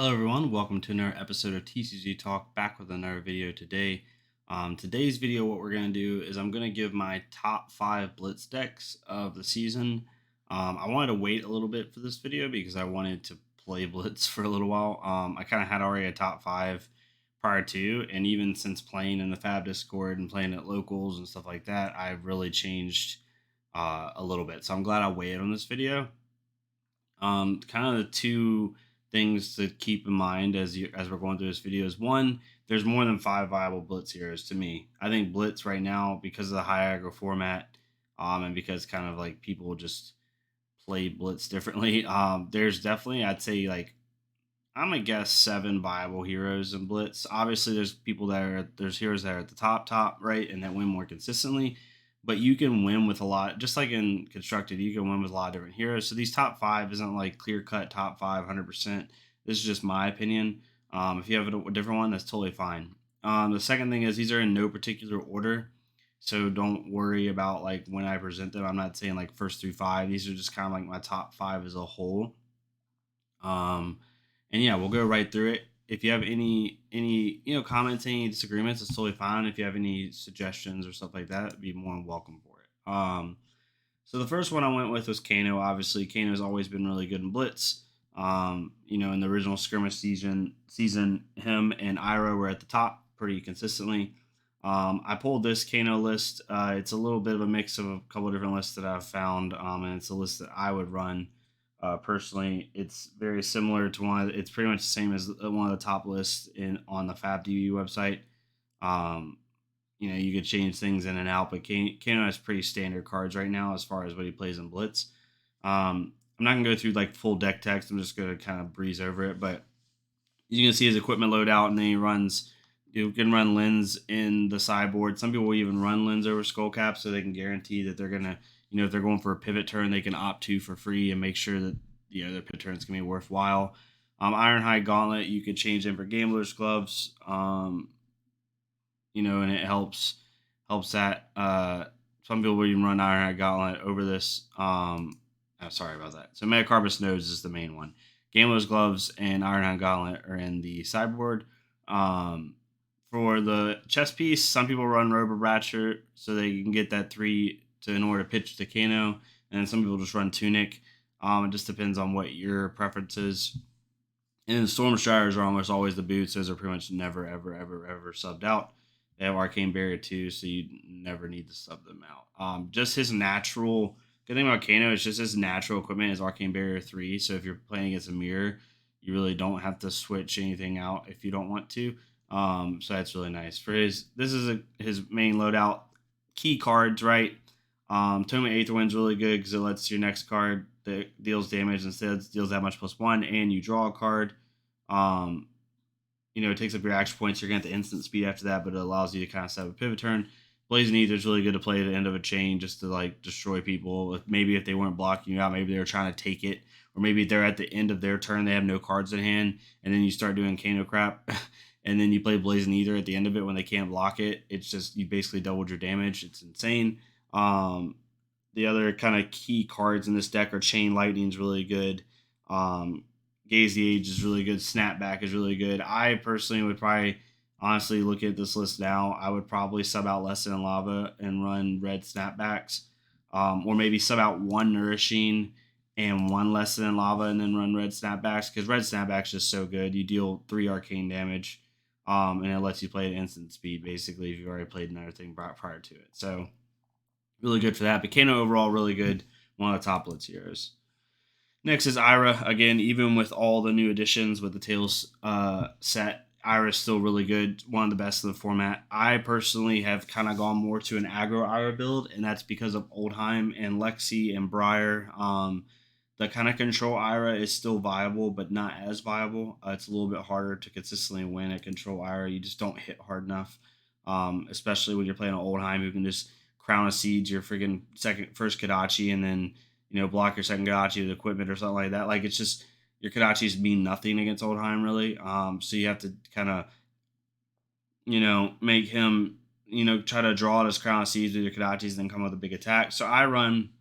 Hello everyone, welcome to another episode of TCG Talk, back with another video today. Today's video, what we're going to do is I'm going to give my top 5 Blitz decks of the season. I wanted to wait a little bit for this video because I wanted to play Blitz for a little while. I kind of had already a top 5 prior to, and even since playing in the Fab Discord and playing at locals and stuff like that, I've really changed a little bit. So I'm glad I waited on this video. Kind of the two things to keep in mind as we're going through this video is one, there's more than 5 viable Blitz heroes to me. I think Blitz right now, because of the high aggro format, and because kind of like people just play Blitz differently, there's definitely, I'd say, like, I'm gonna guess 7 viable heroes in Blitz. Obviously, there's heroes that are at the top, right, and that win more consistently. But you can win with a lot, just like in constructed, you can win with a lot of different heroes. So these top 5 isn't like clear cut top 5, 100%. This is just my opinion. If you have a different one, that's totally fine. The second thing is these are in no particular order, so don't worry about like when I present them. I'm not saying like first through 5. These are just kind of like my top 5 as a whole. And yeah, we'll go right through it. If you have any comments, any disagreements, it's totally fine. If you have any suggestions or stuff like that, be more than welcome for it. So the first one I went with was Kano. Obviously, Kano has always been really good in Blitz. In the original Skirmish season, him and Ira were at the top pretty consistently. I pulled this Kano list. It's a little bit of a mix of a couple of different lists that I've found, and it's a list that I would run. Personally, it's very similar to it's pretty much the same as one of the top lists on the FabDB website. You could change things in and out, but Kanon has pretty standard cards right now as far as what he plays in Blitz. I'm not gonna go through like full deck text. I'm just gonna kind of breeze over it, but you can see his equipment loadout, and then you can run Lens in the sideboard. Some people will even run Lens over Skullcap so they can guarantee that they're gonna, if they're going for a pivot turn, they can opt to for free and make sure that their pivot turn is gonna be worthwhile. Ironhide Gauntlet, you could change in for Gambler's Gloves. And it helps that. Some people will even run Ironhide Gauntlet over this. Sorry about that. So Metacarbus Nodes is the main one. Gambler's Gloves and Ironhide Gauntlet are in the sideboard. For the chess piece, some people run Robo Ratchet so they can get that 3 in order to pitch to Kano, and some people just run Tunic. It just depends on what your preference is. And then Storm Striders are almost always the boots. Those are pretty much never, ever, ever, ever subbed out. They have Arcane Barrier too, so you never need to sub them out. Just his natural good thing about Kano is just his natural equipment is Arcane Barrier 3. So if you're playing against a mirror, you really don't have to switch anything out if you don't want to. So that's really nice. This is his main loadout. Key cards, right? Tome Aether Wind's really good because it lets your next card that deals damage instead deals that much +1, and you draw a card. It takes up your action points. You're going to get the instant speed after that, but it allows you to kind of set up a pivot turn. Blazing Ether is really good to play at the end of a chain just to like destroy people. Maybe if they weren't blocking you out, maybe they were trying to take it, or maybe they're at the end of their turn, they have no cards in hand, and then you start doing Kano crap, and then you play Blazing Ether at the end of it when they can't block it. It's just you basically doubled your damage. It's insane. The other kind of key cards in this deck are Chain Lightning's really good. Gaze the Age is really good. Snapback is really good. I personally would probably honestly look at this list now. I would probably sub out Lesson in Lava and run red Snapbacks, or maybe sub out 1 Nourishing and 1 Lesson in Lava and then run red Snapbacks, because red Snapbacks is so good. You deal 3 arcane damage, and it lets you play at instant speed basically if you've already played another thing prior to it. So really good for that. But Kano overall really good, one of the top Blitz heroes. Next is Ira. Again, even with all the new additions with the Tails set, Ira is still really good. One of the best in the format. I personally have kind of gone more to an aggro Ira build, and that's because of Oldheim and Lexi and Briar. The kind of control Ira is still viable, but not as viable. It's a little bit harder to consistently win at control Ira. You just don't hit hard enough, especially when you're playing an Oldheim who can just Crown of Siege your freaking first Kodachi and then block your second Kodachi with equipment or something like that. Like, it's just your Kodachis mean nothing against Oldheim really. So you have to kind of make him try to draw his Crown of Siege with your Kodachis and then come with a big attack. So I run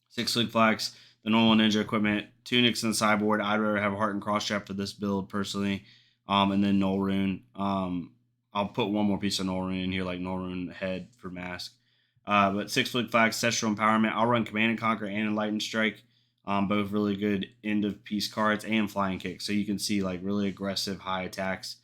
6 Flick Flags. the normal ninja equipment, tunics, and the sideboard. I'd rather have a Heart and Cross Trap for this build personally, and then Null Rune. I'll put one more piece of Null Rune in here, like Null Rune head for mask. But 6 Flick Flag, Ancestral Empowerment. I'll run Command and Conquer and Enlightened Strike. Both really good end of piece cards, and Flying Kick. So you can see like really aggressive high attacks.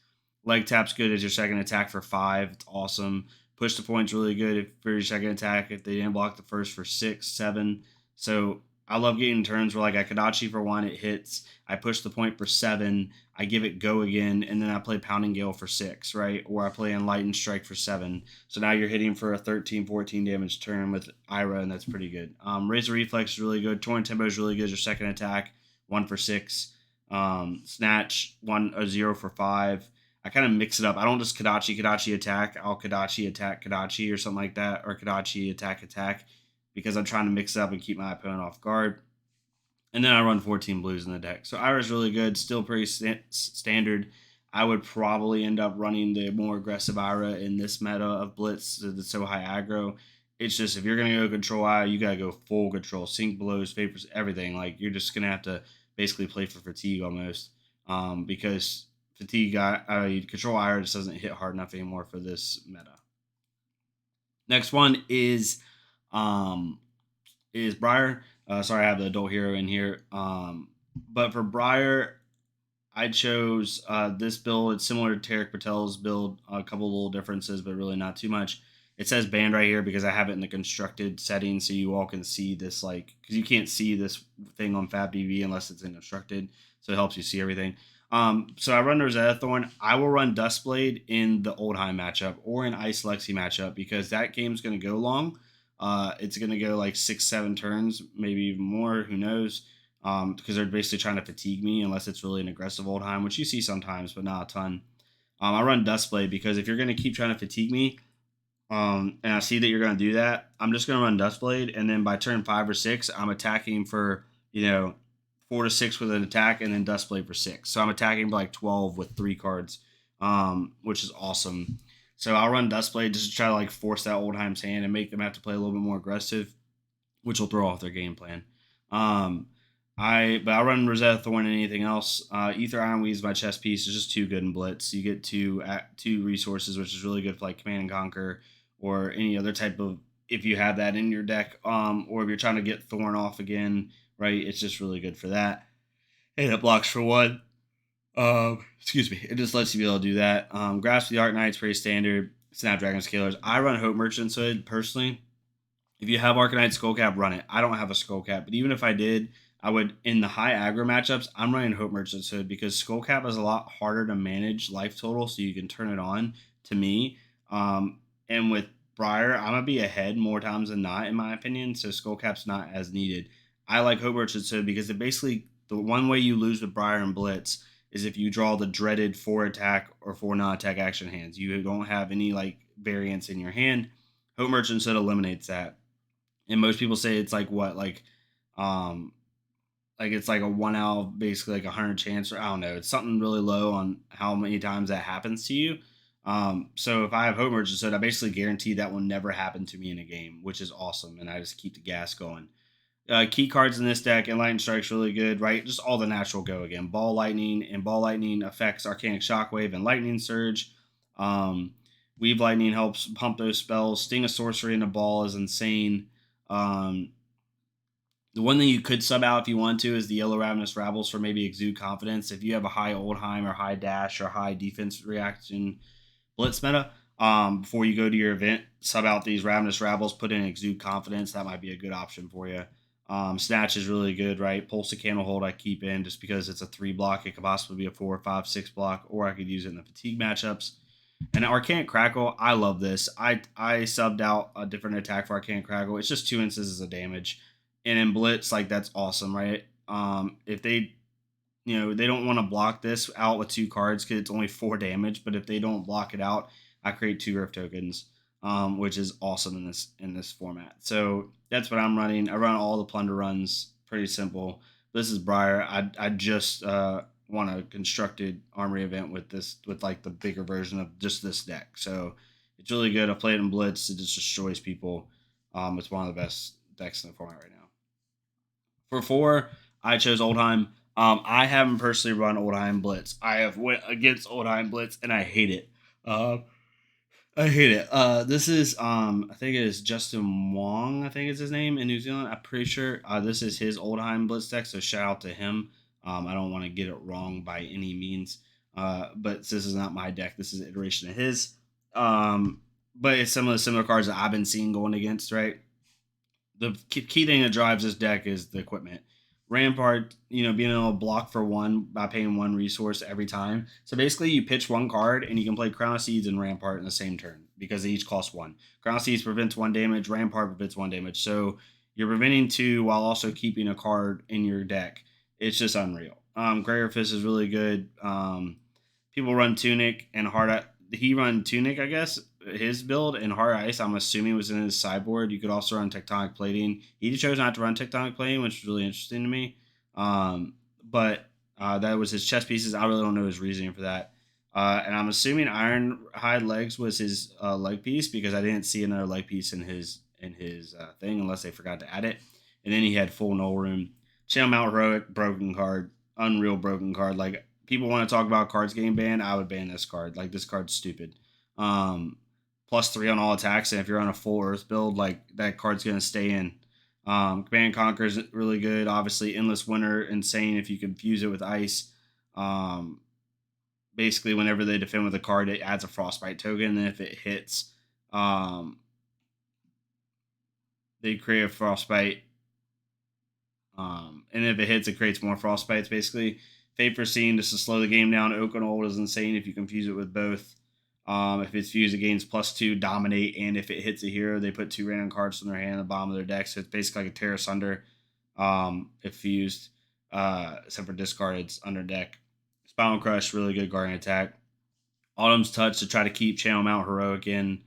Leg Tap's good as your second attack for 5. It's awesome. Push the Point's really good for your second attack if they didn't block the first for 6, 7. So I love getting turns where like I Kodachi for 1, it hits. I push the point for 7. I give it go again, and then I play Pounding Gale for 6, right? Or I play Enlightened Strike for 7. So now you're hitting for a 13, 14 damage turn with Ira, and that's pretty good. Razor Reflex is really good. Torrent Tempo is really good as your second attack, 1 for 6. Snatch, 0 for 5. I kind of mix it up. I don't just Kodachi attack. I'll Kodachi attack Kodachi or something like that, or Kodachi attack, because I'm trying to mix it up and keep my opponent off guard. And then I run 14 blues in the deck. So Ira's really good, still pretty standard. I would probably end up running the more aggressive Ira in this meta of Blitz that's so high aggro. It's just if you're going to go control Ira, you got to go full control, sync blows, vapors, everything. Like you're just going to have to basically play for fatigue almost, because fatigue control Ira just doesn't hit hard enough anymore for this meta. Next one is Briar. Sorry, I have the adult hero in here. But for Briar, I chose this build. It's similar to Tarek Patel's build. A couple little differences, but really not too much. It says banned right here because I have it in the constructed setting, so you all can see this, like, because you can't see this thing on FabDB unless it's in constructed, so it helps you see everything. So I run Rosetta Thorn. I will run Dustblade in the Oldheim matchup or in Ice Lexi matchup because that game's going to go long. It's going to go like 6, 7 turns, maybe even more. Who knows? Because they're basically trying to fatigue me unless it's really an aggressive Oldheim, which you see sometimes, but not a ton. I run Dustblade because if you're going to keep trying to fatigue me, and I see that you're going to do that, I'm just going to run Dustblade, and then by turn 5 or 6, I'm attacking for 4 to 6 with an attack, and then Dustblade for 6. So I'm attacking for like 12 with 3 cards, which is awesome. So I'll run Dustblade just to try to like force that Oldheim's hand and make them have to play a little bit more aggressive, which will throw off their game plan. I'll run Rosetta Thorn and anything else. Ether Ironweave is my chess piece. It's just too good in Blitz. You get two resources, which is really good for like Command and Conquer or any other type of, if you have that in your deck, or if you're trying to get Thorn off again, right? It's just really good for that. And it blocks for 1. Excuse me. It just lets you be able to do that. Grasp the Arknight's pretty standard. Snapdragon Scalers. I run Hope Merchant's Hood personally. If you have Arcanite Skullcap, run it. I don't have a Skullcap, but even if I did, I would, in the high aggro matchups, I'm running Hope Merchant's Hood because Skullcap is a lot harder to manage life total, so you can turn it on to me. And with Briar, I'm going to be ahead more times than not, in my opinion, so Skullcap's not as needed. I like Hope Merchant's Hood because it basically, the one way you lose with Briar and Blitz is if you draw the dreaded 4 attack or 4 non-attack action hands. You don't have any like variance in your hand. Hope Merchant's Hood eliminates that. And most people say it's like what, like it's like a 1 out of basically like 100 chance, or I don't know. It's something really low on how many times that happens to you. So if I have Hope Merchant's Hood, I basically guarantee that will never happen to me in a game, which is awesome. And I just keep the gas going. Key cards in this deck, Enlightened Strike's really good, right? Just all the natural go again. Ball Lightning, and Ball Lightning affects Arcanic Shockwave and Lightning Surge. Weave Lightning helps pump those spells. Sting of Sorcery in a ball is insane. The one thing you could sub out if you want to is the Yellow Ravenous Rabbles for maybe Exude Confidence. If you have a high Oldheim or high dash or high defense reaction Blitz meta, before you go to your event, sub out these Ravenous Rabbles, put in Exude Confidence. That might be a good option for you. Snatch is really good, right? Pulse to Candle Hold I keep in just because it's a 3 block. It could possibly be a 4, 5, 6 block, or I could use it in the fatigue matchups. And Arcanic Crackle, I love this. I subbed out a different attack for Arcanic Crackle. It's just 2 instances of damage. And in Blitz, like, that's awesome, right? If they, they don't want to block this out with 2 cards because it's only 4 damage, but if they don't block it out, I create 2 Rift tokens, which is awesome in this format. So that's what I'm running. I run all the plunder runs, pretty simple. This is Briar. I just want a constructed armory event with like the bigger version of just this deck. So it's really good. I play it in Blitz. It just destroys people. It's one of the best decks in the format right now. For 4, I chose Oldheim. I haven't personally run Oldheim Blitz. I have went against Oldheim Blitz and I hate it. I hate it. This is I think it is Justin Wong. I think is his name in New Zealand. I'm pretty sure. This is his Oldheim Blitz deck. So shout out to him. I don't want to get it wrong by any means. But this is not my deck. This is an iteration of his. But it's some of the similar cards that I've been seeing going against. Right. The key thing that drives this deck is the equipment. Rampart, being able to block for 1 by paying 1 resource every time. So basically, you pitch 1 card and you can play Crown of Seeds and Rampart in the same turn because they each cost 1. Crown of Seeds prevents 1 damage, Rampart prevents 1 damage. So you're preventing 2 while also keeping a card in your deck. It's just unreal. Greater Fist is really good. People run Tunic and Hard. He run Tunic, I guess, his build, and Hard Ice, I'm assuming, was in his sideboard. You could also run Tectonic Plating. He chose not to run Tectonic Plating, which is really interesting to me. But that was his chess pieces. I really don't know his reasoning for that. And I'm assuming Iron Hide Legs was his leg piece because I didn't see another leg piece in his thing unless they forgot to add it. And then he had full null room. Channel Mount Heroic, broken card, unreal broken card. Like, people want to talk about cards getting banned, I would ban this card. Like, this card's stupid. +3 on all attacks, and if you're on a full Earth build, like, that card's gonna stay in. Command and Conquer is really good. Obviously, Endless Winter, insane if you can fuse it with Ice. Basically, whenever they defend with a card, it adds a Frostbite token, and if it hits, they create a Frostbite. And if it hits, it creates more Frostbites, basically. Fate Foreseen, just to slow the game down. Oak and Old is insane if you can fuse it with both. If it's fused, it gains +2, Dominate, and if it hits a hero, they put 2 random cards from their hand at the bottom of their deck. So it's basically like a Terra Sunder if fused, except for discard, it's under deck. Spinal Crush, really good guarding attack. Autumn's Touch to try to keep Channel Mount Heroic in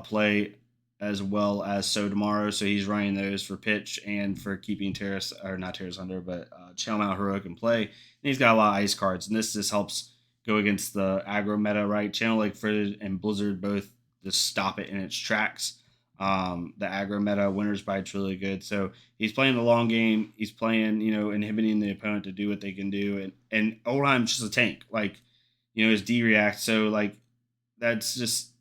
play, as well as So Tomorrow. So he's running those for pitch and for keeping Terrace, or not Terrace under, but Channel Mount Heroic in play. And he's got a lot of ice cards, and this just helps go against the aggro meta, right? Channel Lake Fritted and Blizzard both just stop it in its tracks. The aggro meta, Winter's Bite's really good. So he's playing the long game. He's playing, inhibiting the opponent to do what they can do. And Oldheim's just a tank. Like, his D-React. So, like, that's just,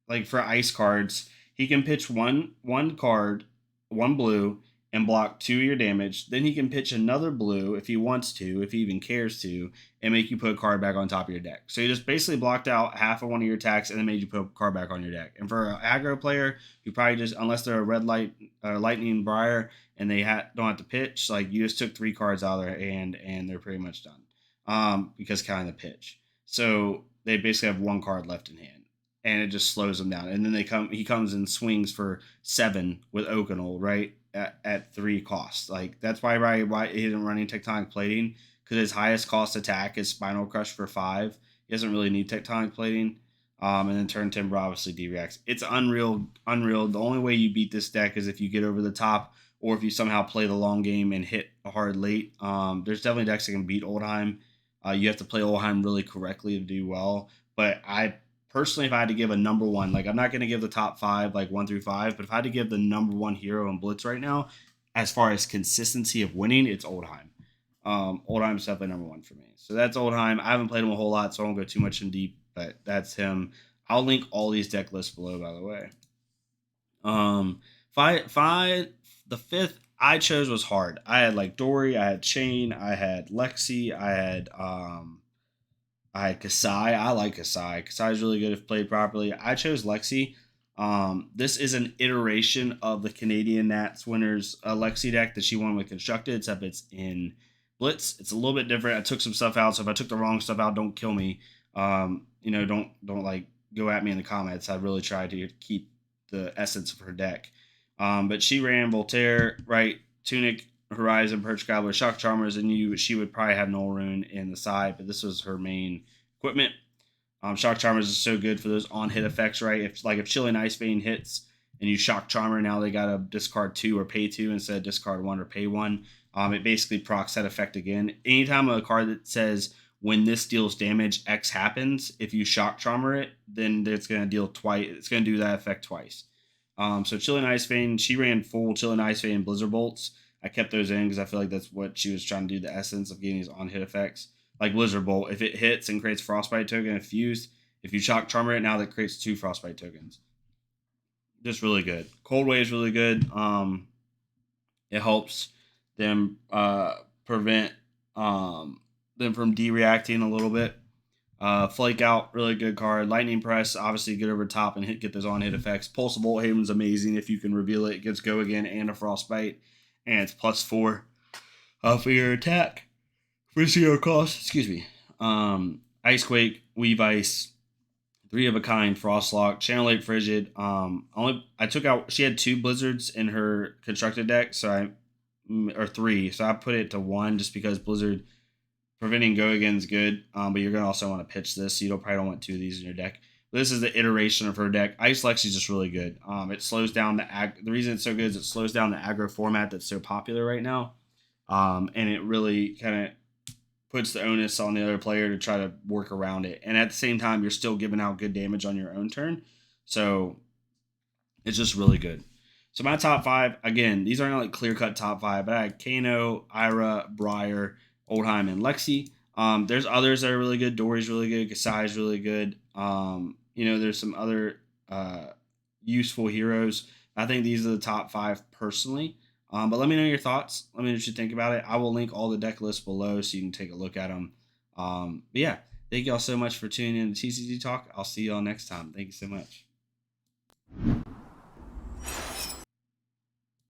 like for ice cards, he can pitch one card, 1 blue, and block 2 of your damage. Then he can pitch another blue if he wants to, if he even cares to, and make you put a card back on top of your deck. So he just basically blocked out half of one of your attacks and then made you put a card back on your deck. And for an aggro player, you probably just, unless they're a red light, lightning Briar, and they don't have to pitch, like, you just took 3 cards out of their hand and they're pretty much done. Because counting the pitch. So they basically have 1 card left in hand. And it just slows them down. And then he comes and swings for 7 with Oakenol, right? At 3 costs. Like, that's why he isn't running Tectonic Plating, because his highest cost attack is Spinal Crush for 5. He doesn't really need Tectonic Plating. And then Turn Timber obviously D-Reacts. It's unreal. The only way you beat this deck is if you get over the top, or if you somehow play the long game and hit hard late. There's definitely decks that can beat Oldheim. You have to play Oldheim really correctly to do well. But I personally, if I had to give a number 1, like, I'm not going to give the top 5, like 1 through 5, but if I had to give the number 1 hero in Blitz right now, as far as consistency of winning, it's Oldheim. Oldheim's definitely number 1 for me. So that's Oldheim. I haven't played him a whole lot, so I won't go too much in deep, but that's him. I'll link all these deck lists below, by the way. The 5th I chose was hard. I had, like, Dory, I had Chain, I had Lexi, I had Kasai. I like Kasai. Kasai is really good if played properly. I chose Lexi. This is an iteration of the Canadian Nats winners Lexi deck that she won with Constructed, except it's in Blitz. It's a little bit different. I took some stuff out, so if I took the wrong stuff out, don't kill me. Don't like go at me in the comments. I really tried to keep the essence of her deck. But she ran Voltaire, right? Tunic, Horizon, Perch Gobbler, Shock Charmers, and she would probably have Null Rune in the side, but this was her main equipment. Shock Charmers is so good for those on-hit effects, right? If Chilling Ice Vein hits and you Shock Charmer, now they gotta discard 2 or pay 2 instead of discard 1 or pay 1. It basically procs that effect again. Anytime a card that says when this deals damage, X happens, if you Shock Charmer it, then it's gonna deal twice. It's gonna do that effect twice. So Chilling Ice Vein, she ran full Chilling Ice Vein Blizzard Bolts. I kept those in because I feel like that's what she was trying to do, the essence of getting these on-hit effects. Like Blizzard Bolt, if it hits and creates Frostbite token and fused, if you shock Charmer it, now that creates 2 Frostbite tokens. Just really good. Cold Wave is really good. It helps them prevent them from de-reacting a little bit. Flake Out, really good card. Lightning Press, obviously get over top and get those on-hit effects. Pulse of Bolt Haven's amazing if you can reveal it. It gets Go Again and a Frostbite, and it's +4 for your attack for 0 cost. Excuse me. Icequake, Weave Ice, 3 of a kind, Frostlock, Channel 8 Frigid. I took out. She had 2 Blizzards in her constructed deck, or 3, so I put it to 1 just because Blizzard preventing Go Again is good. But you're gonna also want to pitch this, so you probably don't want 2 of these in your deck. But this is the iteration of her deck. Ice Lexi's just really good. It slows down the reason it's so good is it slows down the aggro format that's so popular right now. And it really kind of puts the onus on the other player to try to work around it. And at the same time, you're still giving out good damage on your own turn. So it's just really good. So my top 5, again, these aren't like clear-cut top 5, but I had Kanon, Ira, Briar, Oldheim, and Lexi. There's others that are really good. Dory's really good. Kasai's really good. There's some other useful heroes. I think these are the top 5 personally. But let me know your thoughts. Let me know what you think about it. I will link all the deck lists below so you can take a look at them. But yeah, thank y'all so much for tuning in to TCG Talk. I'll see y'all next time. Thank you so much.